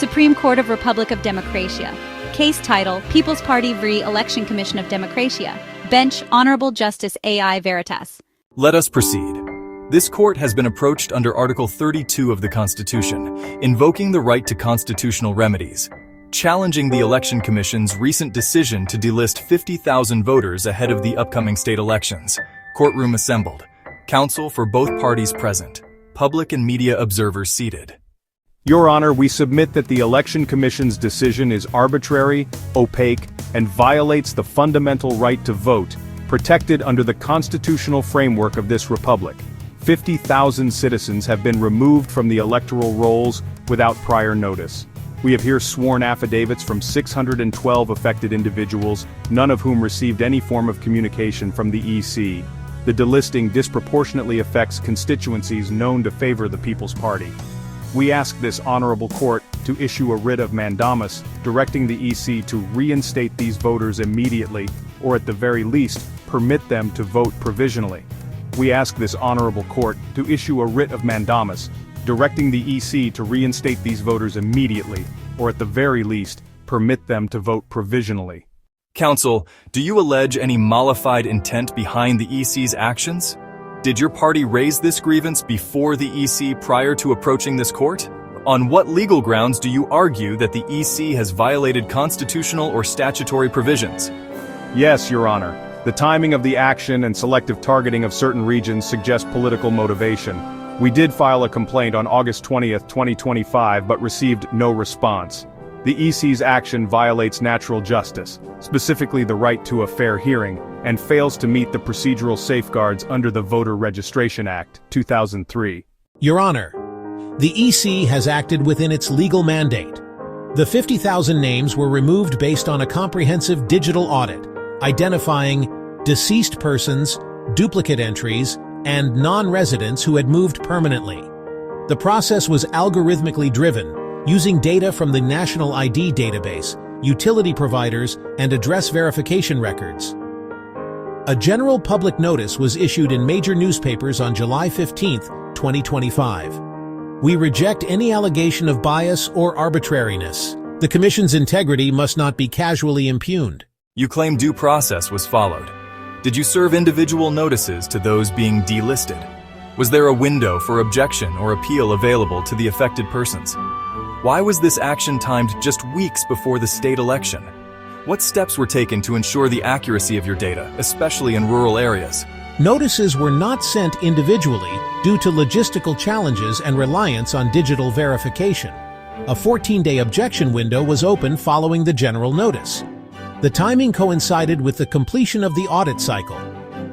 Supreme Court of Republic of Democratia. Case title, People's Party v. Election Commission of Democratia. Bench, Honorable Justice A.I. Veritas. Let us proceed. This court has been approached under Article 32 of the Constitution, invoking the right to constitutional remedies, challenging the Election Commission's recent decision to delist 50,000 voters ahead of the upcoming state elections. Courtroom assembled. Counsel for both parties present. Public and media observers seated. Your Honor, we submit that the Election Commission's decision is arbitrary, opaque, and violates the fundamental right to vote, protected under the constitutional framework of this republic. 50,000 citizens have been removed from the electoral rolls without prior notice. We have here sworn affidavits from 612 affected individuals, none of whom received any form of communication from the EC. The delisting disproportionately affects constituencies known to favor the People's Party. We ask this honorable court to issue a writ of mandamus, directing the EC to reinstate these voters immediately, or at the very least, permit them to vote provisionally. We ask this honorable court to issue a writ of mandamus, directing the EC to reinstate these voters immediately, or at the very least, permit them to vote provisionally. Counsel, do you allege any mollified intent behind the EC's actions? Did your party raise this grievance before the EC prior to approaching this court? On what legal grounds do you argue that the EC has violated constitutional or statutory provisions? Yes, Your Honor. The timing of the action and selective targeting of certain regions suggest political motivation. We did file a complaint on August 20th, 2025, but received no response. The EC's action violates natural justice, specifically the right to a fair hearing, and fails to meet the procedural safeguards under the Voter Registration Act, 2003. Your Honor, the EC has acted within its legal mandate. The 50,000 names were removed based on a comprehensive digital audit, identifying deceased persons, duplicate entries, and non-residents who had moved permanently. The process was algorithmically driven, using data from the National ID database, utility providers, and address verification records. A general public notice was issued in major newspapers on July 15, 2025. We reject any allegation of bias or arbitrariness. The Commission's integrity must not be casually impugned. You claim due process was followed. Did you serve individual notices to those being delisted? Was there a window for objection or appeal available to the affected persons? Why was this action timed just weeks before the state election? What steps were taken to ensure the accuracy of your data, especially in rural areas? Notices were not sent individually due to logistical challenges and reliance on digital verification. A 14-day objection window was open following the general notice. The timing coincided with the completion of the audit cycle.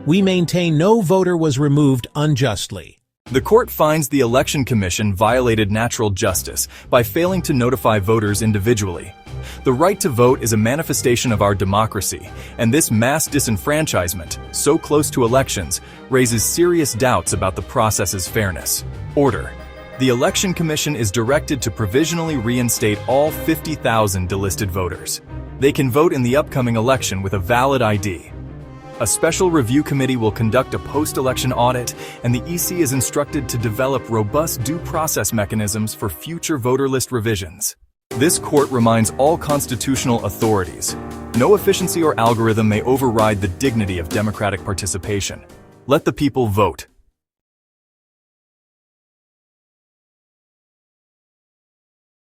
We maintain no voter was removed unjustly. The court finds the Election Commission violated natural justice by failing to notify voters individually. The right to vote is a manifestation of our democracy, and this mass disenfranchisement, so close to elections, raises serious doubts about the process's fairness. Order. The Election Commission is directed to provisionally reinstate all 50,000 delisted voters. They can vote in the upcoming election with a valid ID. A special review committee will conduct a post-election audit, and the EC is instructed to develop robust due process mechanisms for future voter list revisions. This court reminds all constitutional authorities, no efficiency or algorithm may override the dignity of democratic participation. Let the people vote.